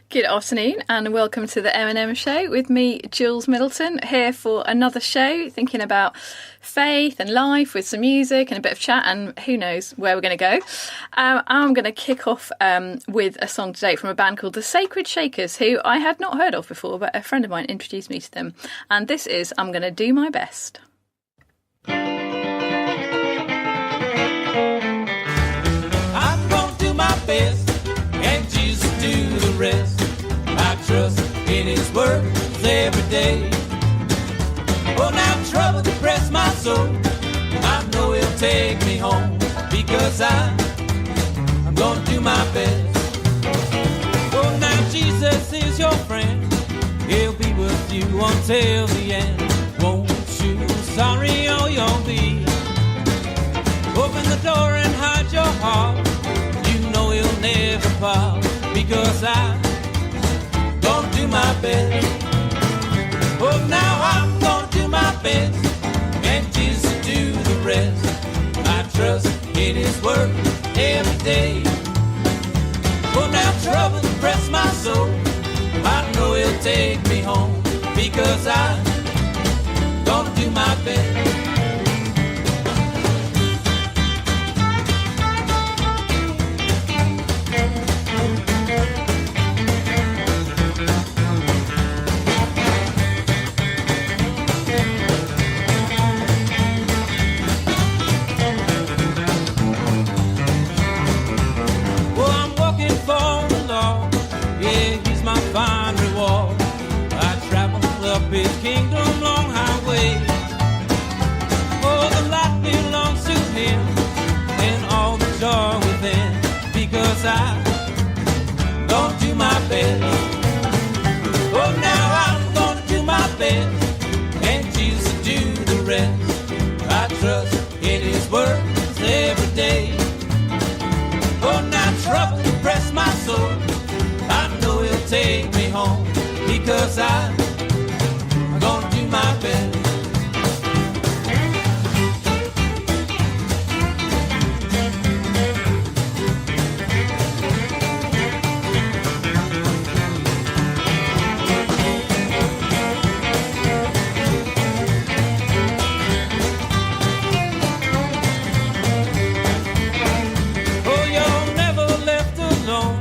Good afternoon and welcome to the M&M Show with me, Jules Middleton, here for another show thinking about faith and life with some music and a bit of chat and who knows where we're going to go. I'm going to kick off with a song today from a band called the Sacred Shakers, who I had not heard of before, but a friend of mine introduced me to them. And this is I'm Going to Do My Best. I'm going to do my best and Jesus do the rest. I trust in his words every day. Oh, now trouble depress my soul. I know he'll take me home because I'm gonna do my best. Oh, now Jesus is your friend. He'll be with you until the end. Won't you? Sorry, oh, you'll be. Open the door and hide your heart. You know he'll never part because I'm gonna do my best. Oh, now I'm gonna do my best and Jesus do the rest. I trust in his word every day. Oh, now trouble depress my soul. I know he'll take me home because I'm gonna do my best. Fine reward. I travel up his kingdom long highway. Oh, the light belongs to him and all the joy within because I don't do my best. Oh, now I'm gonna do my best and Jesus do the rest. I trust in his words every day. Oh, now trouble depress my soul. I know he'll take me home because I'm gonna do my best. Oh, you're never left alone.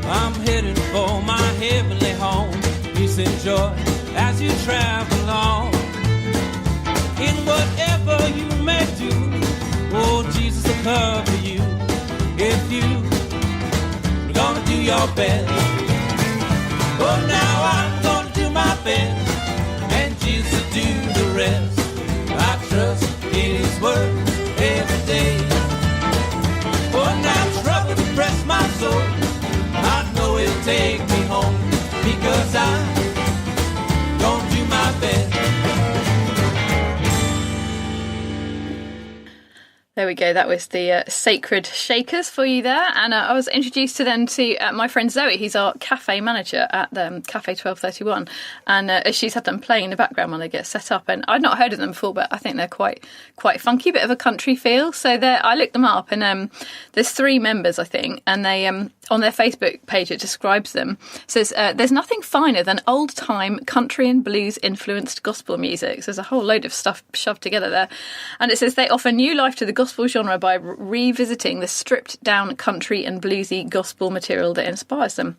I'm heading for my heavenly home. Peace and joy as you travel on. In whatever you may do, oh, Jesus will cover you. If you're gonna do your best. Oh, now I'm gonna do my best and Jesus will do the rest. I trust in his word every day. Oh, now trouble depress my soul. I know he'll take me home because I'm gonna do my best. There we go. That was the Sacred Shakers for you there. And I was introduced to them to my friend Zoe, who's our cafe manager at the Cafe 1231. And she's had them playing in the background when they get set up. And I'd not heard of them before, but I think they're quite funky, bit of a country feel. So I looked them up and there's 3 members, I think. And they on their Facebook page, it describes them. It says, there's nothing finer than old-time country and blues-influenced gospel music. So there's a whole load of stuff shoved together there. And it says they offer new life to the gospel genre by revisiting the stripped-down country and bluesy gospel material that inspires them.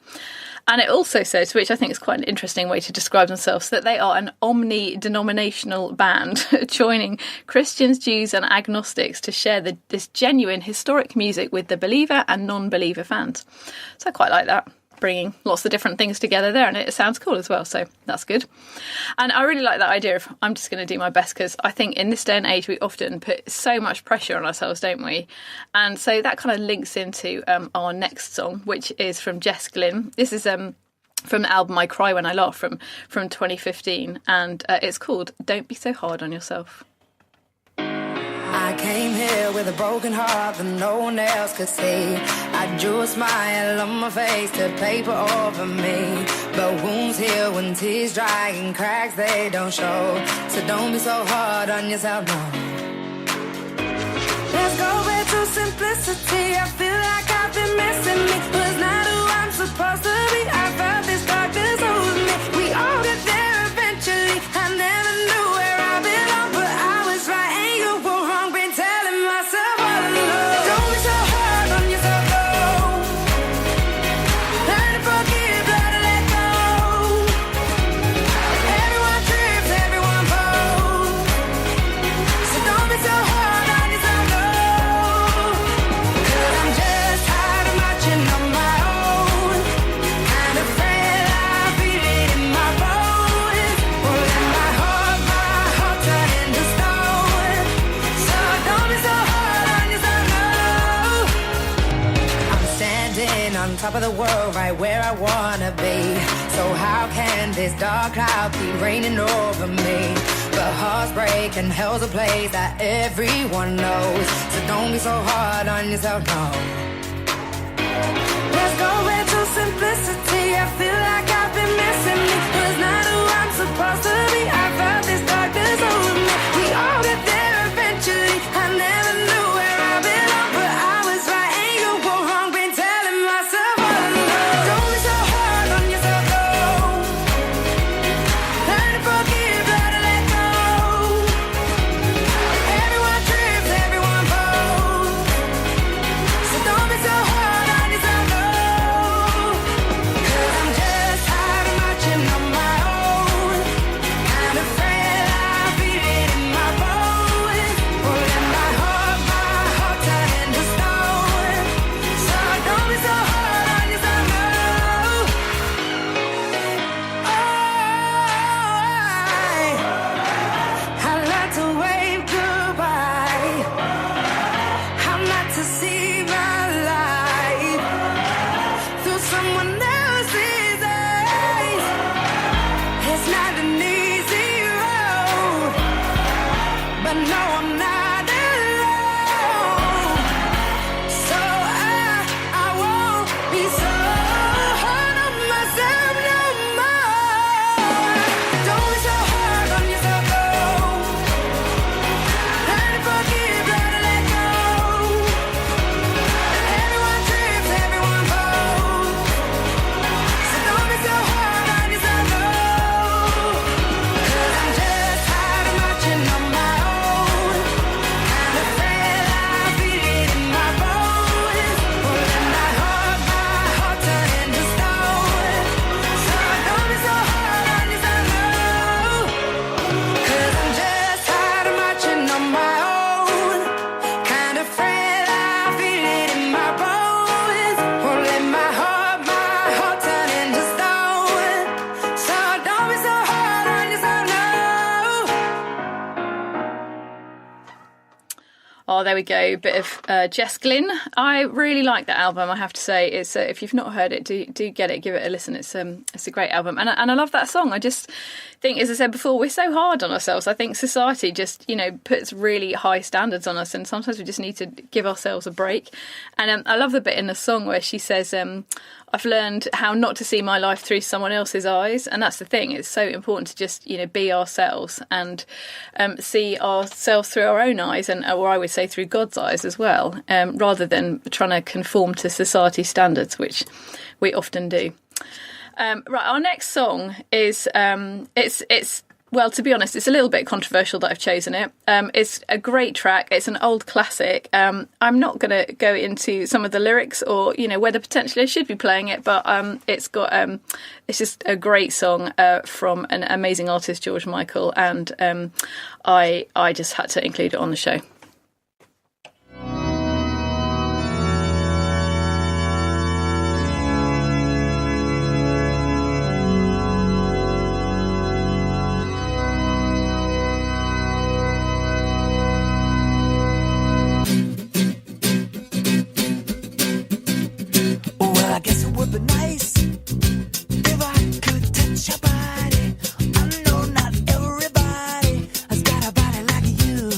And it also says, which I think is quite an interesting way to describe themselves, that they are an omni-denominational band, joining Christians, Jews and agnostics to share this genuine historic music with the believer and non-believer fans. So I quite like that, bringing lots of different things together there, and it sounds cool as well, so that's good. And I really like that idea of I'm just going to do my best, because I think in this day and age we often put so much pressure on ourselves, don't we? And so that kind of links into our next song, which is from Jess Glynn. This is from the album I Cry When I Laugh from 2015, and it's called Don't Be So Hard on Yourself. I came here with a broken heart that no one else could see. I drew a smile on my face to paper over me, but wounds heal when tears dry and cracks they don't show. So don't be so hard on yourself, no. Let's go back to simplicity. I feel like I've been missing me. Was not who I'm supposed to be. I felt of the world, right where I wanna be. So how can this dark cloud keep raining over me? But hearts break and hell's a place that everyone knows. So don't be so hard on yourself, no. Let's go back to simplicity. I feel like I've been missing me. Was not who I'm supposed to be. I felt this darkness over me. We all get there eventually. I never knew where I belong, but I was right and you were wrong. Been telling myself all along. Don't be so hard on yourself, no. Learn to forgive, learn to let go. Everyone trips, everyone falls. So don't be so hard on yourself, no. 'Cause I'm just tired of marching on my own. Kind of frail, I feel it in my bones. Pulling my heart turn into stone. So don't be so hard on yourself, no. I like to wave goodbye. I'm not to see my life through someone else's eyes. It's not an easy road, but no, I'm not alone. So I won't be so hard on myself no more. Don't be so hard on yourself, no. Learn to forgive, learn to let go. Everyone trips, everyone falls. So don't be so hard on yourself, no. 'Cause I'm just tired of marching on my own. Kind of frail, I feel it in my bones. Pulling my heart turn into stone. So don't be so hard on yourself, no. 'Cause I'm just tired of marching on my own. Kind of frail, I feel it in my bones. Pulling my heart turn into stone. So don't be so hard on yourself, no. Oh, there we go. Bit of Jess Glynn. I really like that album, I have to say. It's if you've not heard it, do get it, give it a listen. It's a great album, and I love that song. I just think, as I said before, we're so hard on ourselves. I think society just puts really high standards on us, and sometimes we just need to give ourselves a break. And I love the bit in the song where she says, I've learned how not to see my life through someone else's eyes. And that's the thing. It's so important to just, be ourselves and see ourselves through our own eyes, and or I would say through God's eyes as well, rather than trying to conform to society standards, which we often do. Right, our next song is it's well, to be honest, it's a little bit controversial that I've chosen it. It's a great track. It's an old classic. I'm not going to go into some of the lyrics or whether potentially I should be playing it, but it's just a great song from an amazing artist, George Michael, and I just had to include it on the show. I guess it would be nice if I could touch your body. I know not everybody has got a body like you.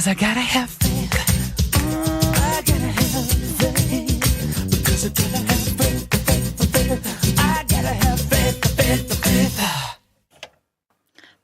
'cause I gotta have faith. I gotta have faith, because I gotta have faith. I gotta have faith.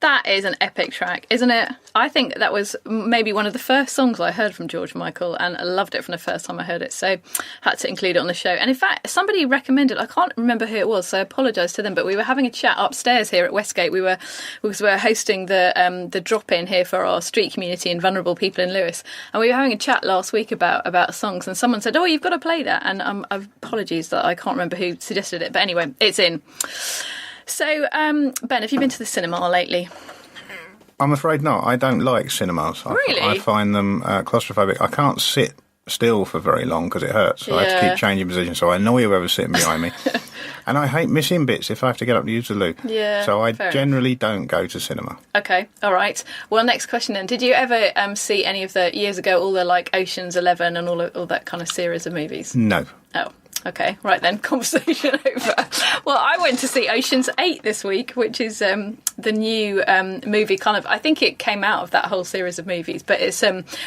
That is an epic track, isn't it? I think that was maybe one of the first songs I heard from George Michael, and I loved it from the first time I heard it, so had to include it on the show. And in fact, somebody recommended, I can't remember who it was, so I apologise to them, but we were having a chat upstairs here at Westgate. Because we were hosting the drop-in here for our street community and vulnerable people in Lewes, and we were having a chat last week about songs, and someone said, "Oh, you've got to play that," and apologies that I can't remember who suggested it, but anyway, it's in. So, Ben, have you been to the cinema lately? I'm afraid not. I don't like cinemas. Really? I find them claustrophobic. I can't sit still for very long because it hurts. So I have to keep changing position. So I annoy whoever's sitting behind me. And I hate missing bits if I have to get up to use the loo. Yeah. So I generally don't go to cinema. Okay, all right. Well, next question then. Did you ever see any of the, years ago, all the like Ocean's 11 and all that kind of series of movies? No. Oh. Okay, right then, conversation over. Well, I went to see Ocean's 8 this week, which is the new movie, kind of, I think it came out of that whole series of movies, but it's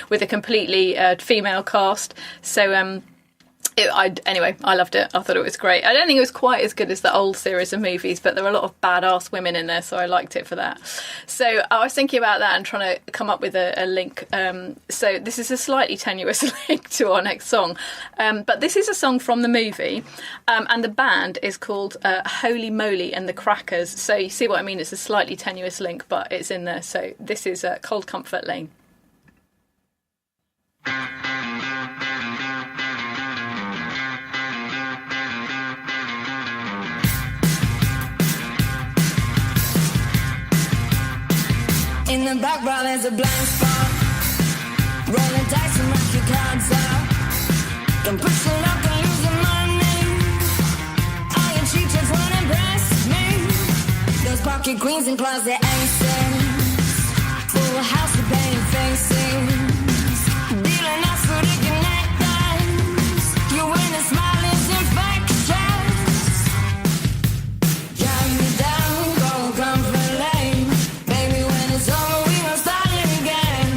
with a completely female cast. So, anyway, I loved it. I thought it was great. I don't think it was quite as good as the old series of movies, but there were a lot of badass women in there, so I liked it for that. So I was thinking about that and trying to come up with a link. So this is a slightly tenuous link to our next song. But this is a song from the movie, and the band is called Holy Moly and the Crackers. So you see what I mean? It's a slightly tenuous link, but it's in there. So this is Cold Comfort Lane. In the background there's a blind spot. Rolling dice and mark your cards out. Don't push the luck and lose the money. All your cheap tricks won't impress me. Those pocket queens and closet aces. Full house with painted faces. Dealing us so they connect us. You win a smile is infectious. Drive me down, go comfort lane. Baby, when it's over, we gon' start it again.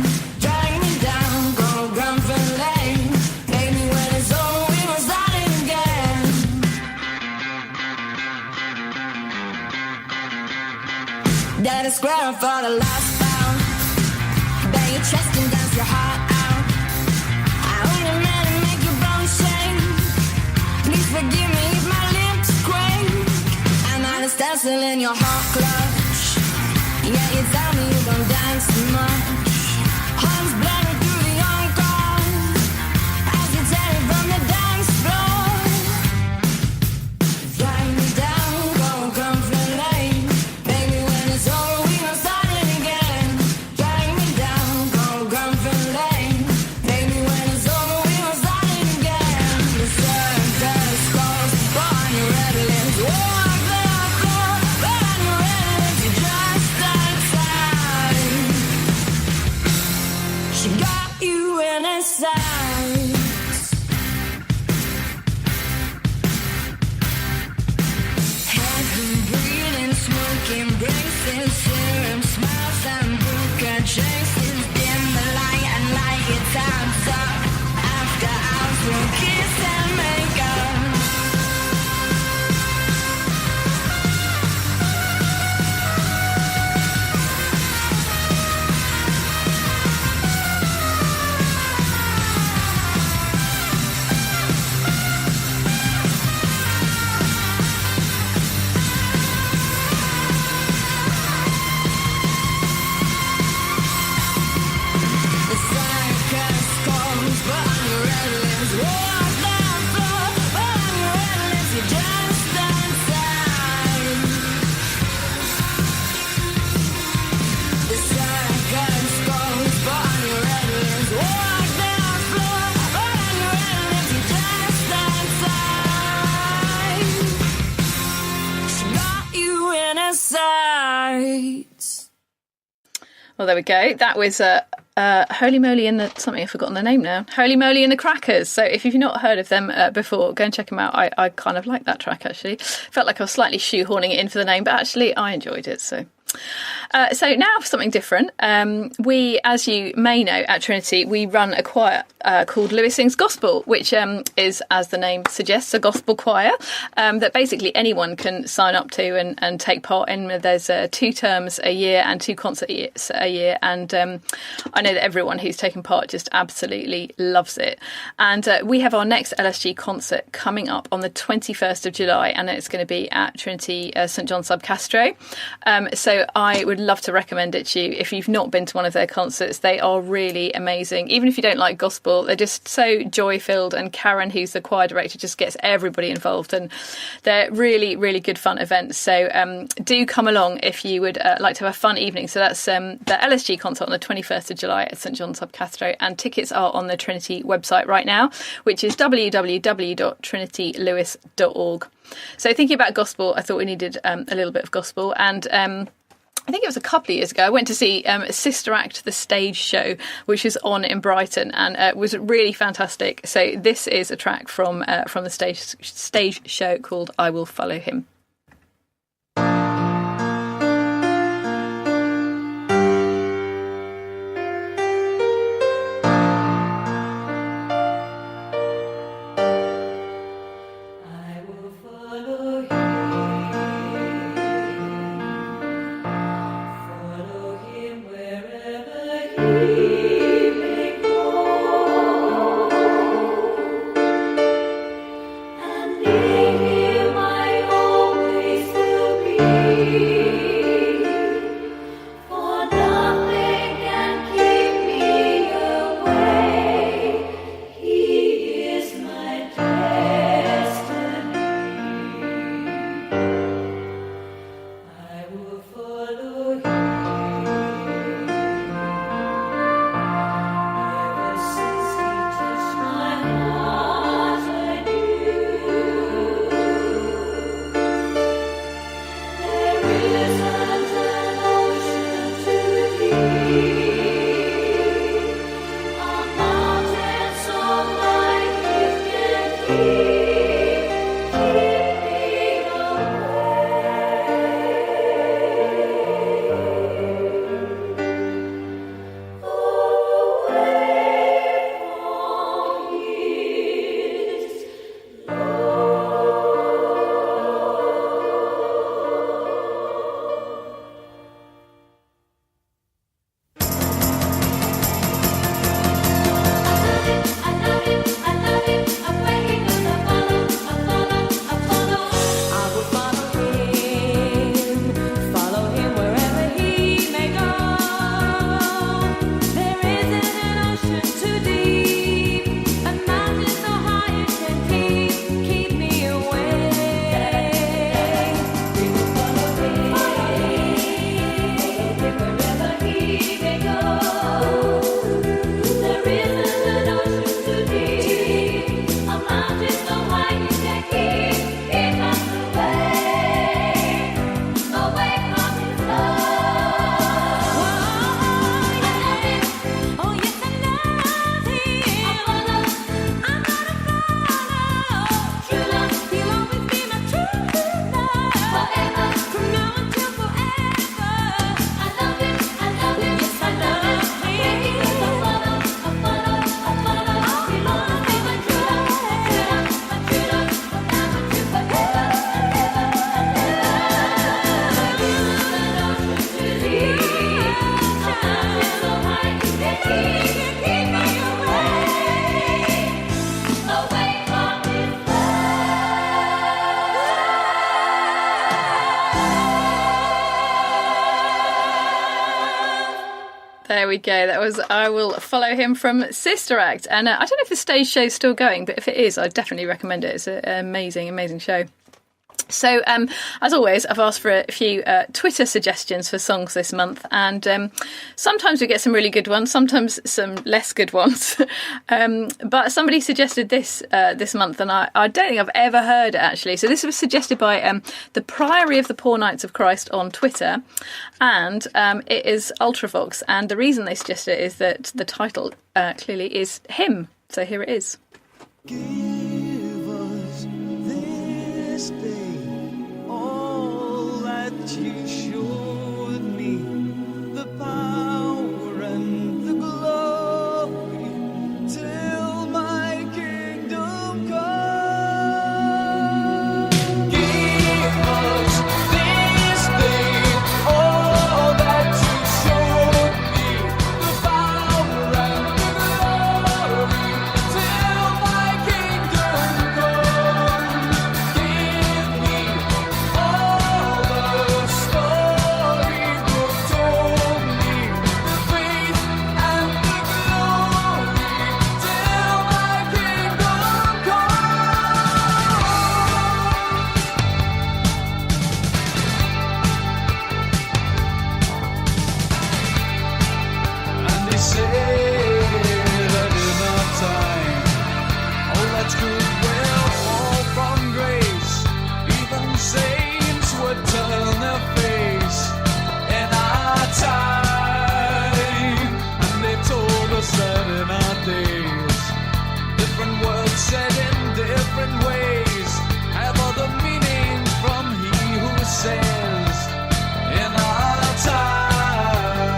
Drag me down, go comfort lane. Baby, when it's over, we gon' start it again. That is square for the last bound. Bang your chest and dance your heart out. I only meant to make your bones shake. Please forgive me if my lips quake. I'm out of stencil in your heart clutch. Yeah, you tell me you don't dance too much. Arms blending through the encore as you tear it from the dance floor. Drag me down, go comfort lane. Baby, when it's over, we gon' start it again. Drag me down, go comfort lane. Baby, when it's over, we gon' start it again. The circus goes on your red lips. Walk the floor, but on your red lips, you just outside. She got you in her sights. Heavy breathing, smoking braces, serum smiles and booker chases. Dim the light and light your time's up. After hours, we'll kiss and make up. The circus goes, but on your red lips. Walk down floor, but on your red lips, you just outside. The circus goes, but on your red lips. Walk down floor, but on your red lips, you just outside. She got you in her sights. Well, there we go. That was Holy Moly and something I've forgotten the name now. Holy Moly and the Crackers. So if you've not heard of them before, go and check them out. I kind of like that track, actually. Felt like I was slightly shoehorning it in for the name, but actually I enjoyed it. So So now for something different. We, as you may know, at Trinity, we run a choir called Lewes Sings Gospel, which is, as the name suggests, a gospel choir that basically anyone can sign up to and take part in. There's 2 terms a year and 2 concerts a year, and I know that everyone who's taken part just absolutely loves it. And we have our next LSG concert coming up on the 21st of July, and it's going to be at Trinity St John Sub Castro. So I would love to recommend it to you if you've not been to one of their concerts. They are really amazing. Even if you don't like gospel, they're just so joy-filled, and Karen, who's the choir director, just gets everybody involved, and they're really, really good fun events. So do come along if you would like to have a fun evening. So that's the LSG concert on the 21st of July at St John Sub Castro, and tickets are on the Trinity website right now, which is www.trinitylewis.org. So thinking about gospel, I thought we needed a little bit of gospel, and I think it was a couple of years ago, I went to see Sister Act, the stage show, which is on in Brighton, and it was really fantastic. So this is a track from the stage show called I Will Follow Him. There we go. That was I Will Follow Him from Sister Act. And I don't know if the stage show's still going, but if it is, I'd definitely recommend it. It's an amazing, amazing show. So, as always, I've asked for a few Twitter suggestions for songs this month, and sometimes we get some really good ones, sometimes some less good ones. But somebody suggested this this month, and I don't think I've ever heard it, actually. So this was suggested by the Priory of the Poor Knights of Christ on Twitter, and it is Ultravox. And the reason they suggested it is that the title clearly is Hymn. So here it is. Give us this day all that you showed me the power and the glory till my kingdom come. Give us this day all that you showed me, the power and the glory till my kingdom come. Give me all the story book told me, the faith and the glory till my kingdom come. And they say that in our time, all that's good will fall from grace. Even saints would turn their face in our time. And they told us that in our days, different words said in different ways have other meanings from he who says in our time.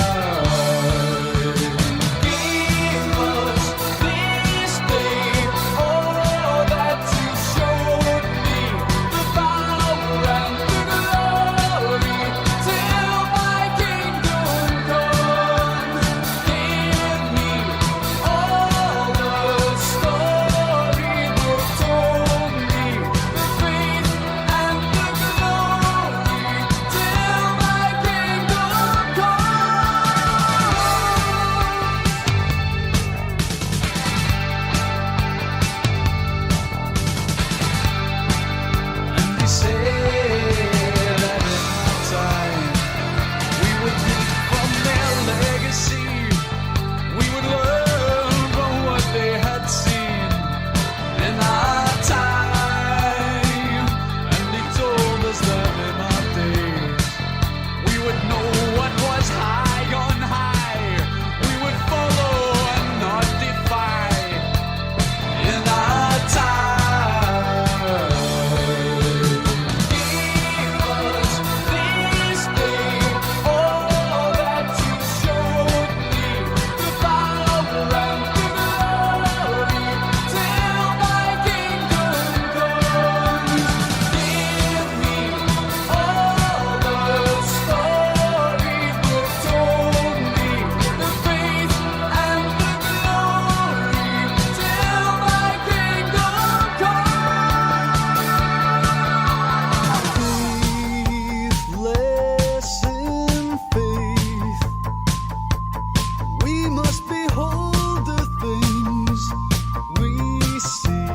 Give us this day all that you showed me, the power and the glory till my kingdom comes. Give me all the story book told me, the faith and the glory till my kingdom comes. And they say that in our time we would read from their legacy, we would learn from what they had seen in our time. And they told us that in our days we would know what was high on high, we would follow and not defy in our time. Give us this day all that you showed me, the power and the glory till my kingdom comes. Give me all the story book told me, the faith and the glory till my kingdom Faithless in faith, we must behold the things we see.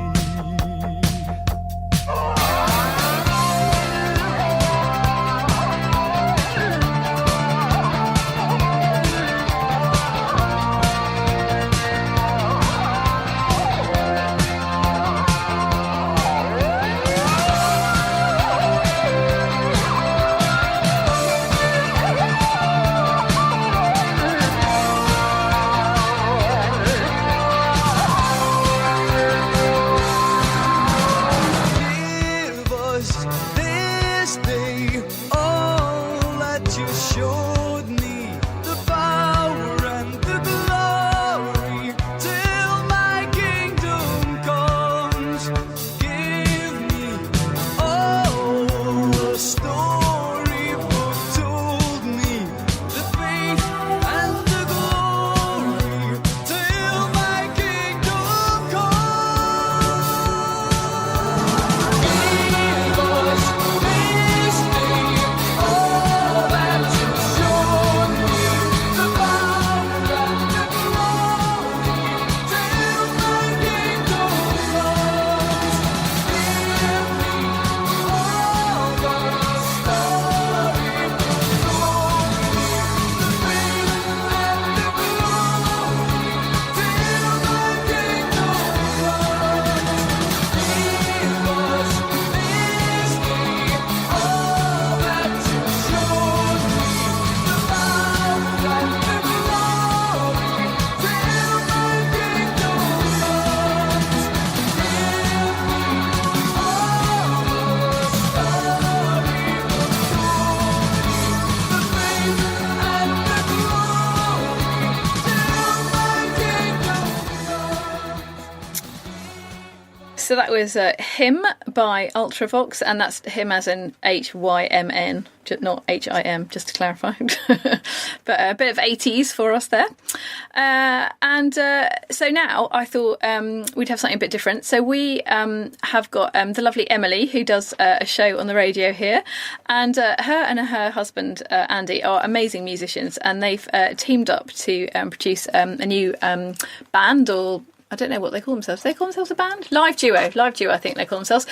Give us this day all that you showed me, the power and the glory till my kingdom comes. Give me all the story book told me, the faith and the glory till my kingdom comes. Give us this day all that you showed So that was Hymn by Ultravox, and that's him as in Hymn, not HIM, just to clarify. But a bit of 80s for us there. So now I thought we'd have something a bit different. So we have got the lovely Emily, who does a show on the radio here, and her husband Andy are amazing musicians, and they've teamed up to produce a new band, or I don't know what they call themselves. They call themselves a band? Live duo, I think they call themselves,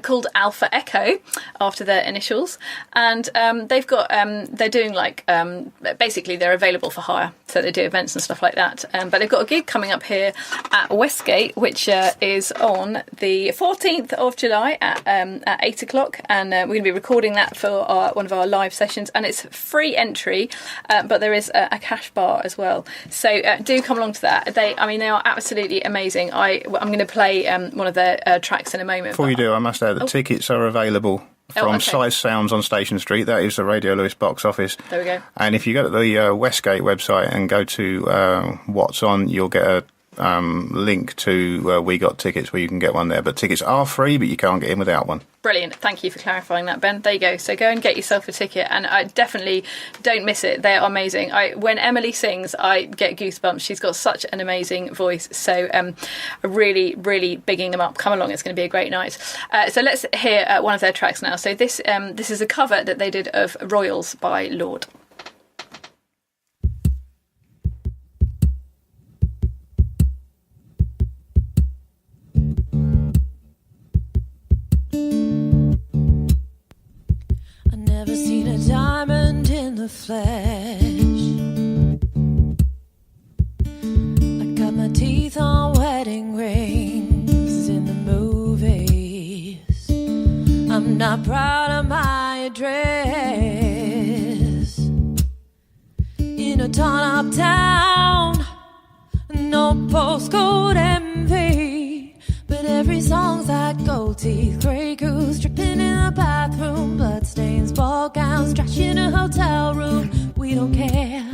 called Alpha Echo, after their initials. And they've got, they're doing like, basically they're available for hire. So they do events and stuff like that. But they've got a gig coming up here at Westgate, which is on the 14th of July at 8 o'clock. And we're going to be recording that for one of our live sessions. And it's free entry, but there is a cash bar as well. So do come along to that. They are absolutely amazing. I'm going to play one of their tracks in a moment. Before you do, I must add the tickets are available from Size Sounds on Station Street. That is the Radio Lewes box office. There we go. And if you go to the Westgate website and go to What's On, you'll get a link to We Got Tickets, where you can get one there. But tickets are free, but you can't get in without one. Brilliant. Thank you for clarifying that, Ben. There you go. So go and get yourself a ticket, and I definitely don't miss it. They are amazing. When Emily sings, I get goosebumps. She's got such an amazing voice. So really, really bigging them up. Come along. It's going to be a great night. So let's hear one of their tracks now. So this is a cover that they did of Royals by Lord. Never seen a diamond in the flesh. I cut my teeth on wedding rings in the movies. I'm not proud of my address in a torn up town. No postcode envy, but every song's like gold teeth, grey goose dripping in the bathroom, bloodstains, ball gowns, trash in a hotel room. We don't care.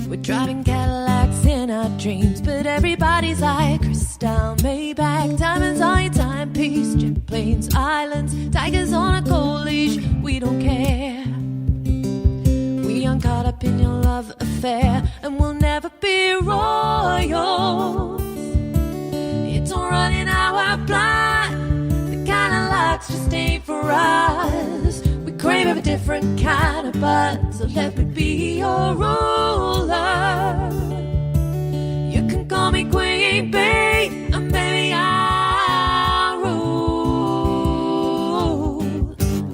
We're driving Cadillacs in our dreams, but everybody's like crystal, Maybach, diamonds on your timepiece, jet planes, islands, tigers on a gold leash. We don't care. We aren't caught up in your love affair, and we'll never be royals. It don't run in our blood. The kind of luck's just ain't for us. We crave a different kind of buzz, so let me be your ruler. You can call me Queen Bee, and baby I'll rule.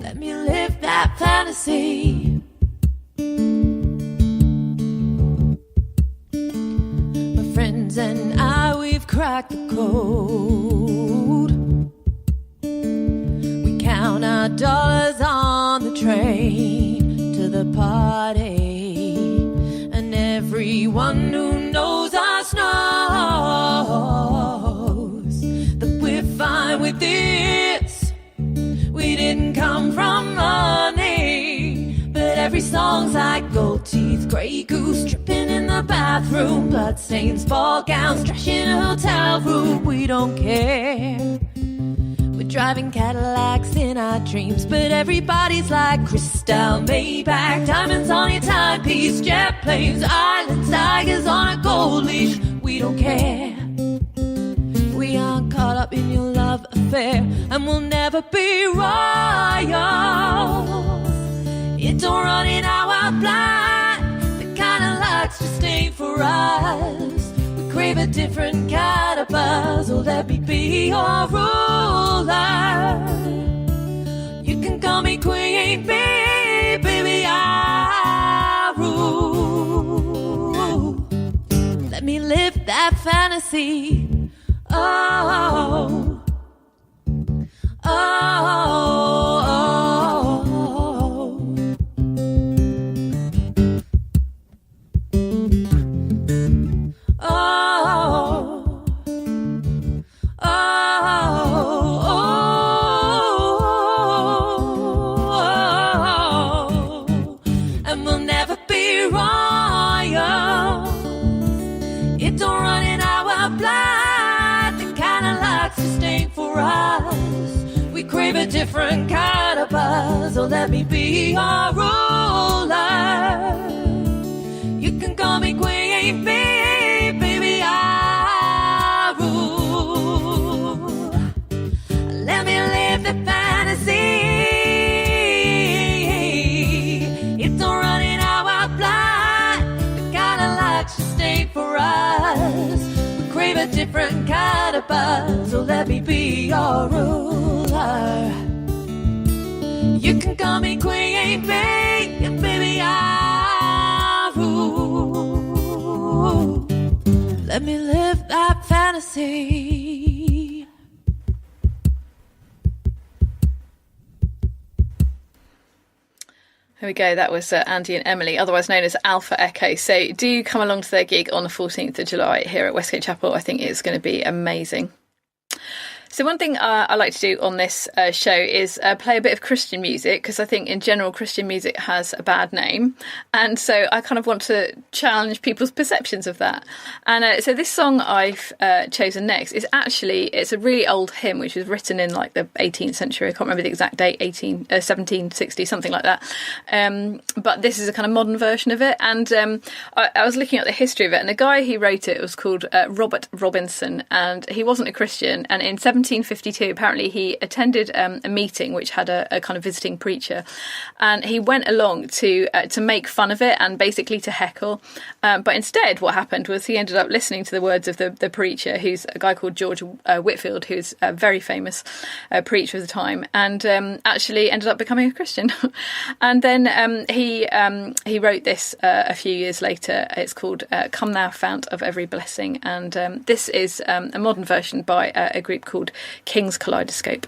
Let me live that fantasy. My friends and I, we've cracked the code. We count our dollars on the train to the party, and everyone who knows us knows that we're fine with this. We didn't come from money, but every song's like gold teeth, grey goose dripping in the bathroom, bloodstains, ball gowns, trash in a hotel room. We don't care. We're driving Cadillacs in our dreams, but everybody's like crystal, Maybach, diamonds on your timepiece, jet planes, islands, tigers on a gold leash. We don't care. We aren't caught up in your love affair, and we'll never be royals. It don't run in our blood. The kind of luck's just ain't for us. We crave a different kind of buzz. Oh, let me be your ruler. You can call me Queen Bee, baby, I rule. Let me live that fantasy. Oh, oh, oh, oh. And we'll never be royal. It don't run in our blood. The kind of luck's just different kind of puzzle. Let me be your ruler. You can call me Queen Bee, baby, I rule. Let me live the fantasy. It's all running our blind. The kind of light sustain for us. We crave a different kind of puzzle. Let me be your ruler. You can call me Queen Bee, baby, I rule. Let me live that fantasy. Here we go. That was Andy and Emily, otherwise known as Alpha Echo. So do come along to their gig on the 14th of July here at Westgate Chapel. I think it's going to be amazing. So one thing I like to do on this show is play a bit of Christian music, because I think in general Christian music has a bad name, and so I kind of want to challenge people's perceptions of that. And so this song I've chosen next is actually, it's a really old hymn which was written in like the 18th century. I can't remember the exact date, 1760, something like that. But this is a kind of modern version of it, and I was looking at the history of it, and the guy who wrote it was called Robert Robinson, and he wasn't a Christian, and in 1752, apparently he attended a meeting which had a kind of visiting preacher, and he went along to make fun of it and basically to heckle. But instead, what happened was he ended up listening to the words of the preacher, who's a guy called George Whitfield, who's a very famous preacher of the time, and actually ended up becoming a Christian. And then he wrote this a few years later. It's called "Come Thou Fount of Every Blessing," and this is a modern version by a group called King's Kaleidoscope.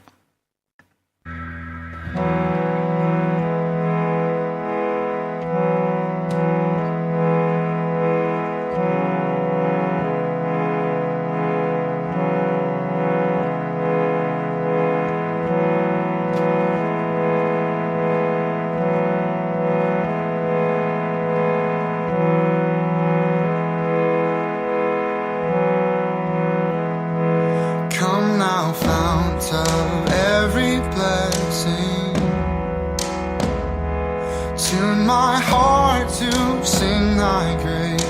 Of every blessing, tune my heart to sing thy grace.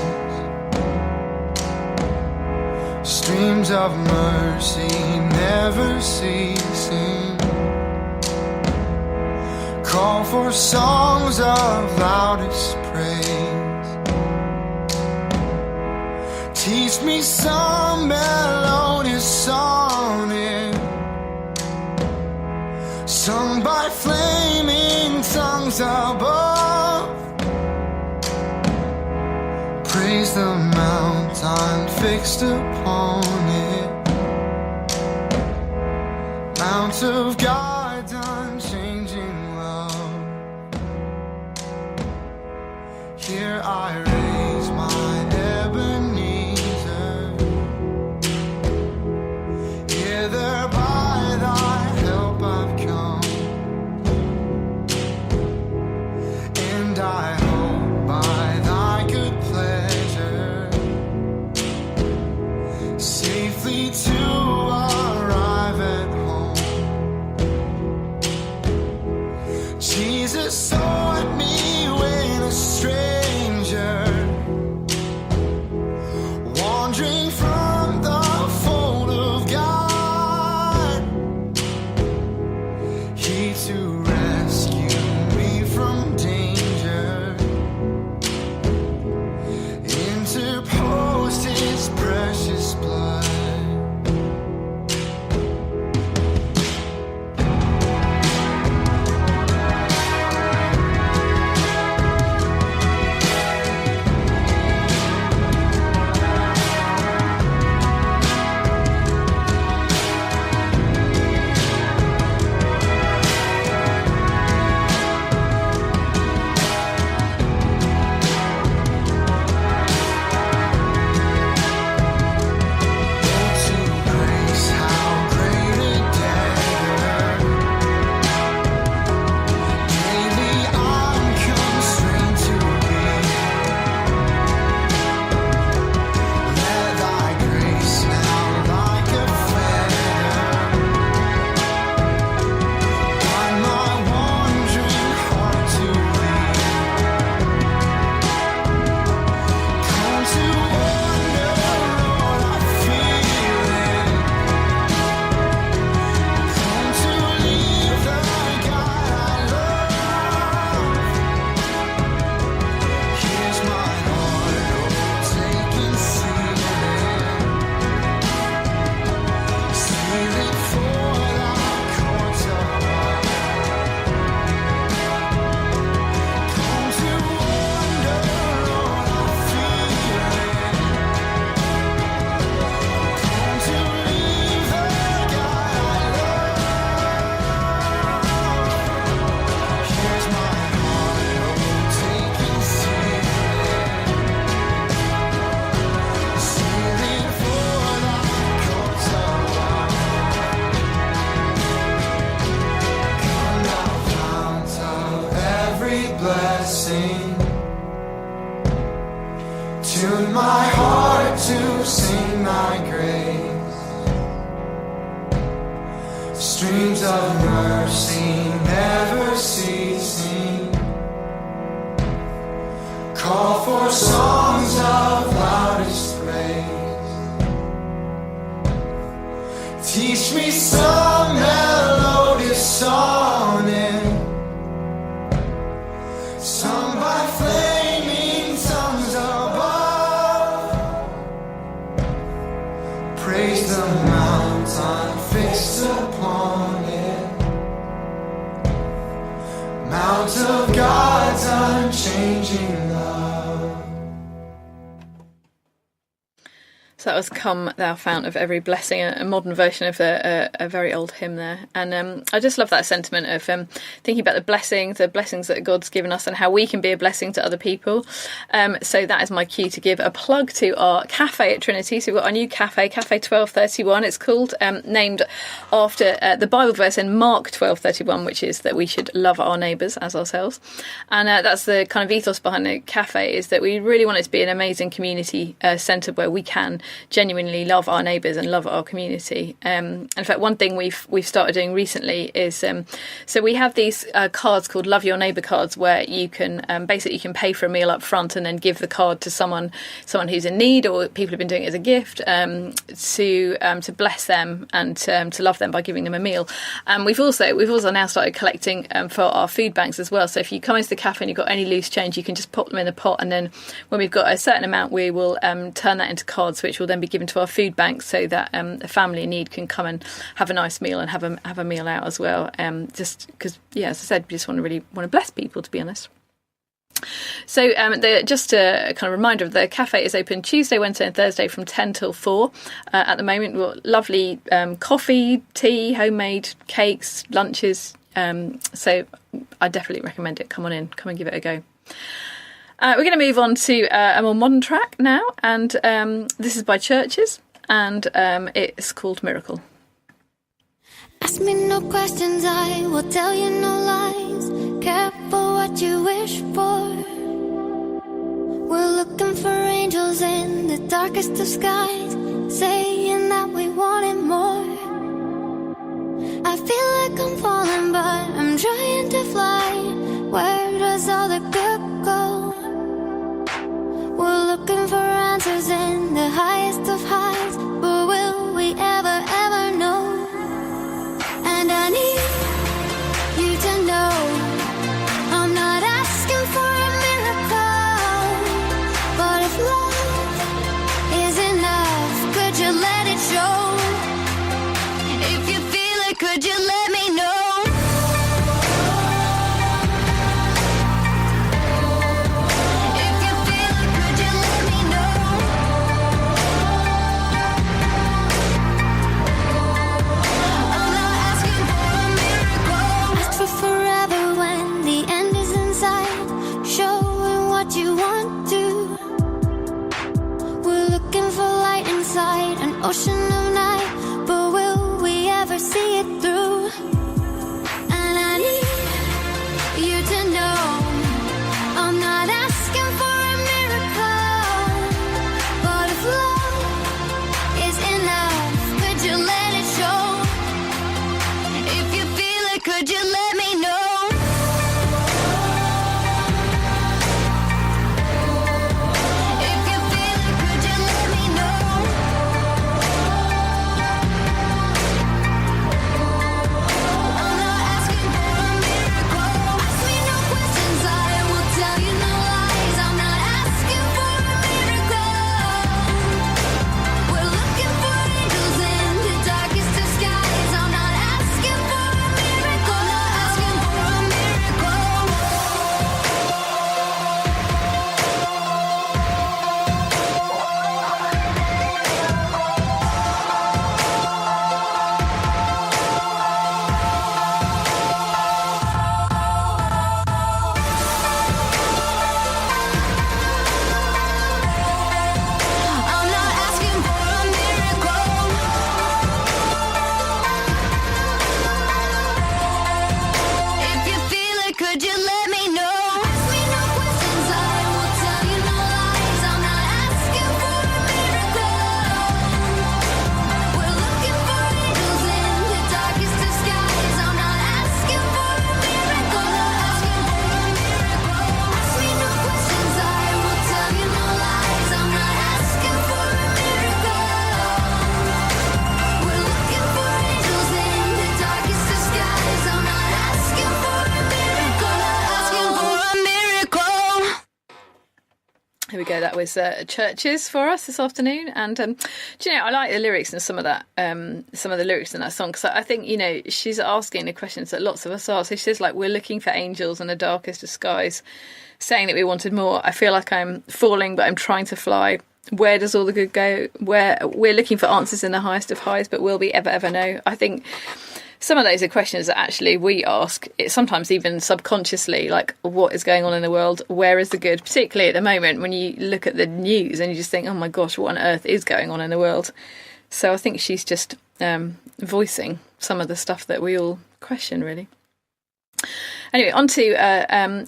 Streams of mercy never ceasing, call for songs of loudest praise. Teach me some melodious sonnet, sung by flaming tongues above. Praise the mount I'm fixed upon it, mount of God's unchanging love. Here I raise my Ebenezer, hither by thy help I've come, and I hope by thy good pleasure safely to arrive at home. Jesus sought me when a stranger, sing. Tune my heart to sing thy grace. Streams of mercy never ceasing. Call for songs of loudest praise. Teach me some melodious sonnet, sung by flaming tongues above. Praise the mountain fixed upon it, Mount of God's unchanging love. So that was "Come Thou Fount of Every Blessing," a modern version of a very old hymn there. And I just love that sentiment of thinking about the blessings that God's given us and how we can be a blessing to other people. So that is my cue to give a plug to our cafe at Trinity. So we've got our new cafe 1231. It's called, named after the Bible verse in Mark 12:31, which is that we should love our neighbours as ourselves. And that's the kind of ethos behind the cafe, is that we really want it to be an amazing community centre where we can genuinely love our neighbours and love our community. In fact, one thing we've started doing recently is so we have these cards called Love Your Neighbour cards, where you can basically you can pay for a meal up front and then give the card to someone who's in need, or people have been doing it as a gift to bless them and to love them by giving them a meal. And we've also now started collecting for our food banks as well. So if you come into the cafe and you've got any loose change, you can just pop them in the pot, and then when we've got a certain amount, we will turn that into cards, which will then be given to our food bank, so that a family in need can come and have a nice meal and have a meal out as well. Just because, as I said, we just want to bless people, to be honest. So just a kind of reminder, the cafe is open Tuesday, Wednesday and Thursday from 10 till 4. At the moment, we've got lovely coffee, tea, homemade cakes, lunches. So I definitely recommend it. Come on in, come and give it a go. We're going to move on to a more modern track now, and this is by Churches, and it's called Miracle. Ask me no questions, I will tell you no lies. Careful what you wish for. We're looking for angels in the darkest of skies, saying that we wanted more. I feel like I'm falling, but I'm trying to fly. Where does all the good go? We're looking for answers in the highest of highs, but will we ever, ever know? And I need you to know I'm not asking for a miracle, but if love is enough, could you let it show? If you feel it, could you let me know? Ocean of night, but will we ever see it through? And I need you to know I'm not asking for a miracle, but if love is enough, could you let it show? If you feel it, could you let me know? Here we go. That was Churches for us this afternoon. And do you know, I like the lyrics and some of the lyrics in that song, because I think, you know, she's asking the questions that lots of us are. So she says, like, we're looking for angels in the darkest of skies, saying that we wanted more. I feel like I'm falling, but I'm trying to fly. Where does all the good go? Where we're looking for answers in the highest of highs, but will we ever know? I think some of those are questions that actually we ask, sometimes even subconsciously, like, what is going on in the world? Where is the good? Particularly at the moment when you look at the news and you just think, oh my gosh, what on earth is going on in the world? So I think she's just voicing some of the stuff that we all question, really. Anyway, on to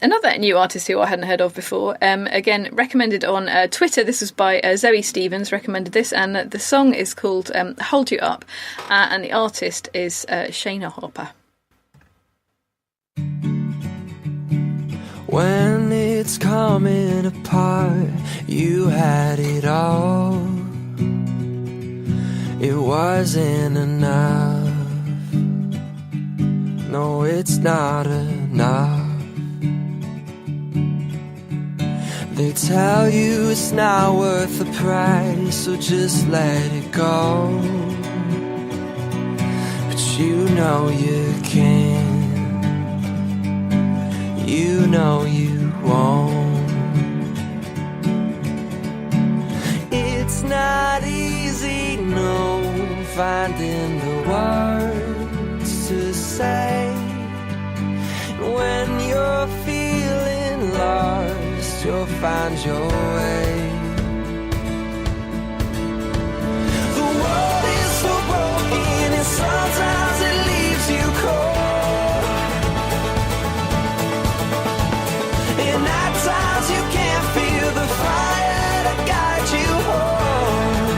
another new artist who I hadn't heard of before. Again, recommended on Twitter. This was by Zoe Stevens, recommended this, and the song is called Hold You Up, and the artist is Shayna Harper. When it's coming apart, you had it all. It wasn't enough. No, it's not enough. They tell you it's not worth the price, so just let it go. But you know you can. You know you won't. It's not easy, no, finding the words to say. When you're feeling lost, you'll find your way. The world is so broken, and sometimes it leaves you cold. And at times you can't feel the fire to guide you home.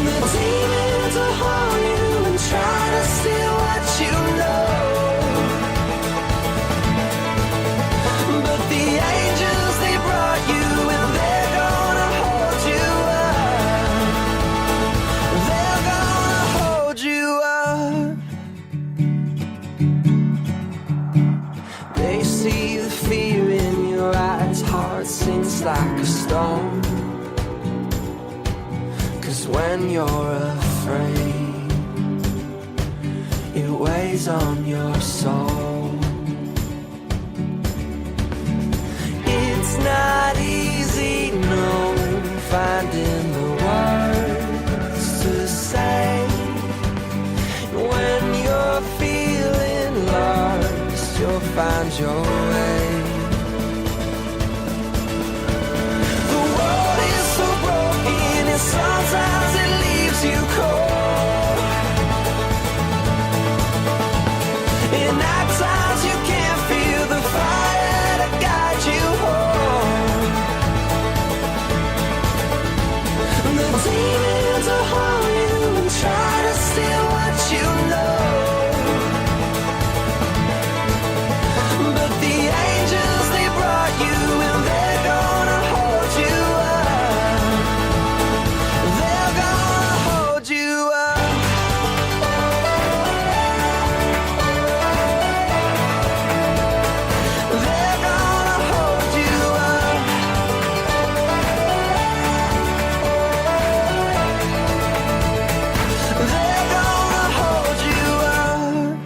The demons are haunting you and trying to steal what you know. But the angels, they brought you, and they're gonna hold you up. They're gonna hold you up. They see the fear in your eyes, heart sinks like a stone. 'Cause when you're afraid, it weighs on your soul. It's not easy, no, finding the words to say. When you're feeling lost, you'll find your way. The world is so broken, and sometimes it leaves you cold. And at times you can't feel the fire to guide you home. The demons are haunting you and try to steal what you know. But the angels, they brought you, and they're gonna hold you up. They're gonna hold you up. They're gonna hold you up. They're gonna hold you up.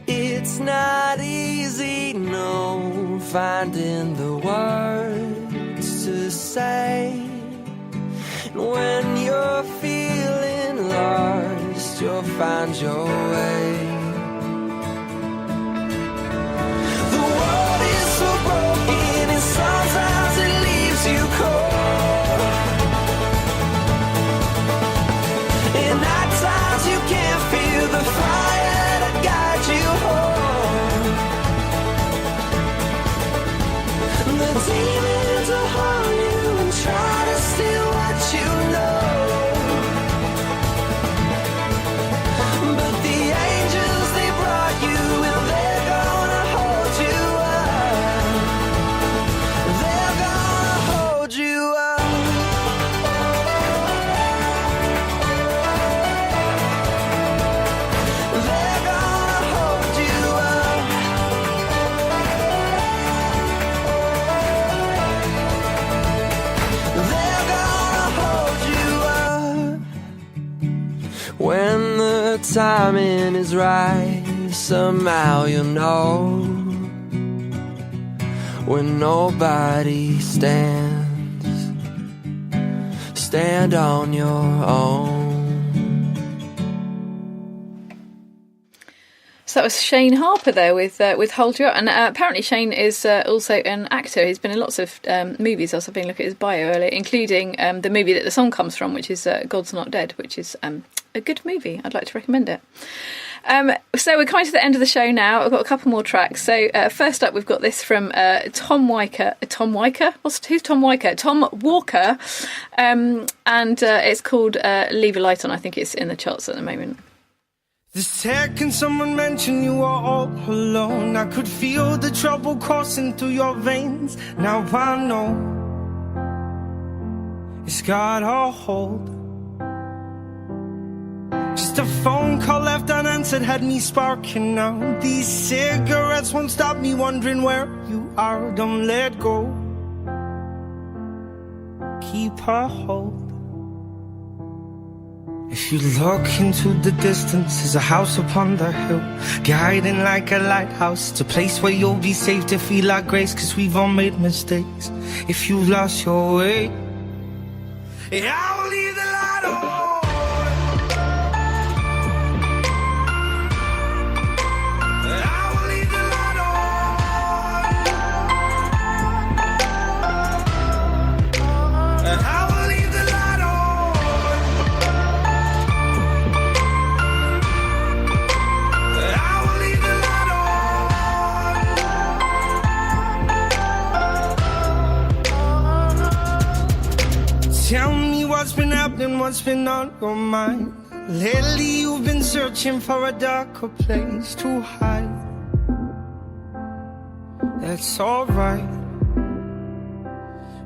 It's not easy, no, finding the words to say. When you're feeling lost, you'll find your way. The world is so broken, and sometimes it leaves you cold. And at times you can't feel the fire to guide you home. The demons are haunting you and try to steal what you know. But the angels, timing is right, somehow you'll know when nobody stands. Stand on your own. So that was Shane Harper there with Hold You Up. And apparently Shane is also an actor. He's been in lots of movies. I've been looking at his bio earlier, including the movie that the song comes from, which is God's Not Dead, which is a good movie. I'd like to recommend it. So we're coming to the end of the show now. I've got a couple more tracks. So first up, we've got this from Tom Weicker. Tom Weicker? Who's Tom Weicker? Tom Walker. And it's called Leave a Light On. I think it's in the charts at the moment. The second someone mentioned you were all alone, I could feel the trouble coursing through your veins. Now I know it's got a hold. Just a phone call left unanswered had me sparking now. These cigarettes won't stop me wondering where you are. Don't let go, keep a hold. If you look into the distance, there's a house upon the hill, guiding like a lighthouse. It's a place where you'll be safe to feel our grace, cause we've all made mistakes. If you lost your way, I will leave the light on. I will leave the light on. I will leave the light on. Tell me what's been happening, what's been on your mind. Lately you've been searching for a darker place to hide. That's alright,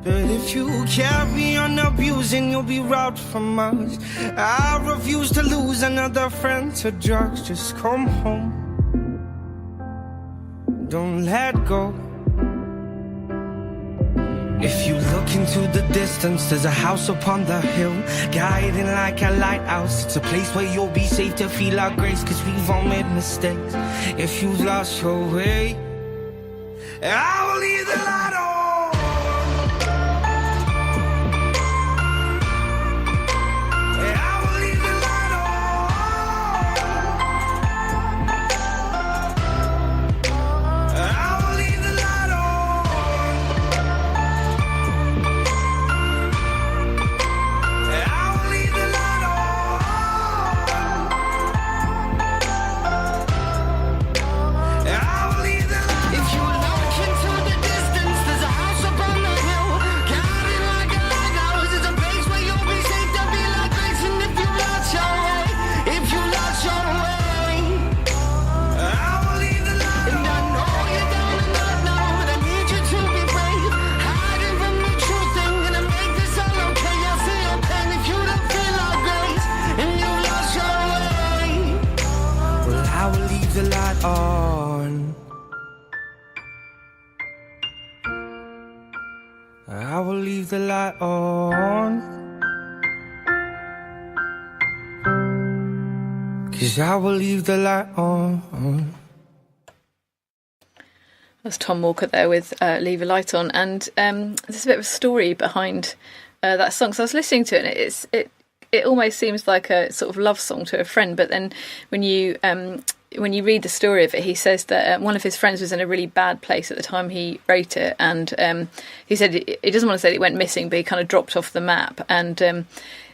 but if you carry on abusing, you'll be robbed from us. I refuse to lose another friend to drugs. Just come home, don't let go. If you look into the distance, there's a house upon the hill, guiding like a lighthouse. It's a place where you'll be safe to feel our grace, cause we've all made mistakes. If you've lost your way, I will leave the light on. I will leave the light on. I will leave the light on. On. I will leave the light on, cause I will leave the light on. That's Tom Walker there with Leave a Light On. And there's a bit of a story behind that song. So I was listening to it, and it almost seems like a sort of love song to a friend, but then when you read the story of it, he says that one of his friends was in a really bad place at the time he wrote it, and he said he doesn't want to say that it went missing, but he kind of dropped off the map, and and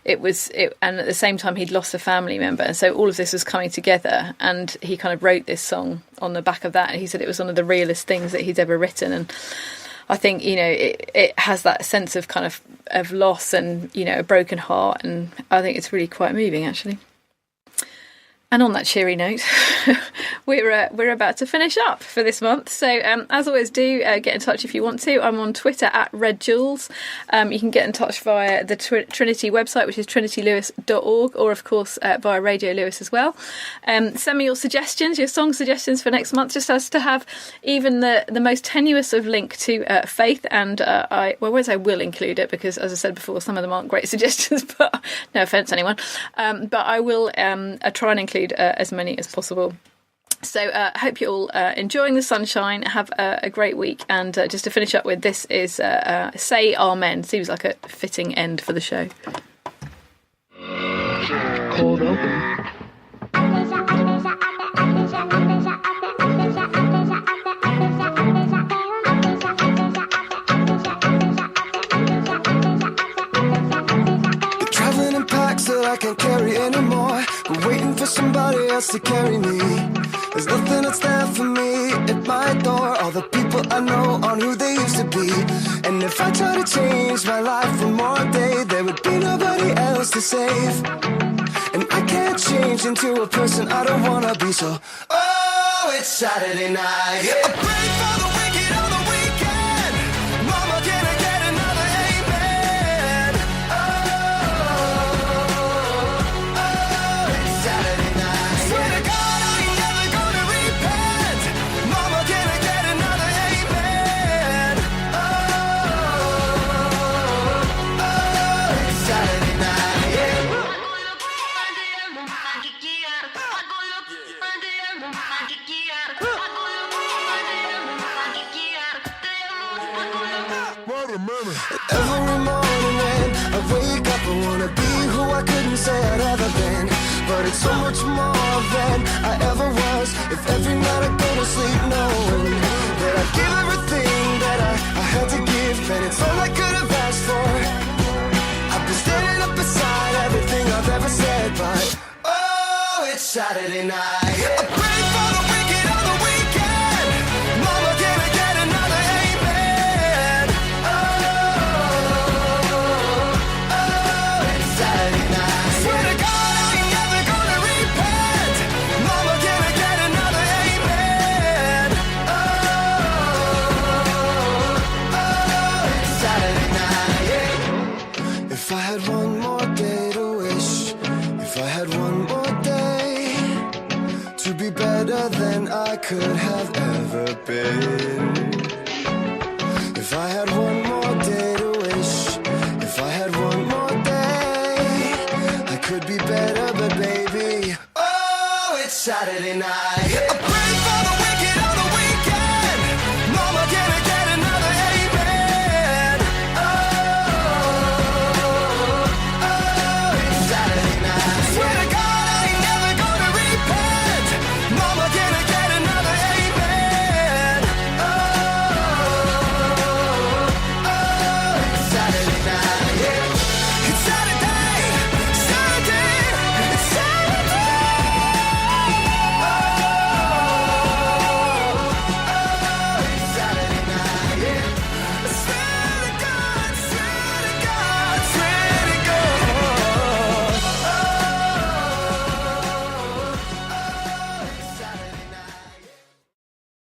at the same time he'd lost a family member, and so all of this was coming together, and he kind of wrote this song on the back of that, and he said it was one of the realest things that he's ever written. And I think, you know, it has that sense of kind of loss and, you know, a broken heart, and I think it's really quite moving, actually. And on that cheery note, we're about to finish up for this month. So as always, do get in touch if you want to. I'm on Twitter at RedJules. You can get in touch via the Trinity website, which is trinitylewes.org, or of course via Radio Lewes as well. Send me your suggestions, your song suggestions for next month, just as to have even the most tenuous of link to faith. And I won't say I will include it, because as I said before, some of them aren't great suggestions, but no offence anyone. But I will try and include include as many as possible. So I hope you're all enjoying the sunshine. Have a great week. And just to finish up with, this is Say Amen. Seems like a fitting end for the show. Cold open. Traveling in packs that I can't carry anymore. But waiting for somebody else to carry me. There's nothing that's there for me at my door. All the people I know aren't who they used to be. And if I try to change my life one more day, there would be nobody else to save. And I can't change into a person I don't wanna be. So, oh, it's Saturday night. I pray for the wicked on the weekend. Mama, can I get another amen? Oh, it's Saturday night. Swear to God, I ain't never gonna repent. Mama, can I get another amen? Oh, it's Saturday night. Yeah. Every morning when I wake up, I wanna be who I couldn't say I'd ever been. But it's so much more than I ever was. If every night I go to sleep knowing that I give everything that I had to give, and it's all I could have asked for. I've been standing up beside everything I've ever said, but oh, it's Saturday night. I pray for the wicked on the weekend. Mama, can I get another amen? Oh, it's Saturday night. Swear to God, I ain't never gonna repent. Mama, can I get another amen? Oh, it's Saturday night. Yeah. If I had one more day to wish, if I had one more day to be better than I could have ever been. If I had one more day to wish, if I had one more day, I could be better, but baby, oh, it's Saturday night.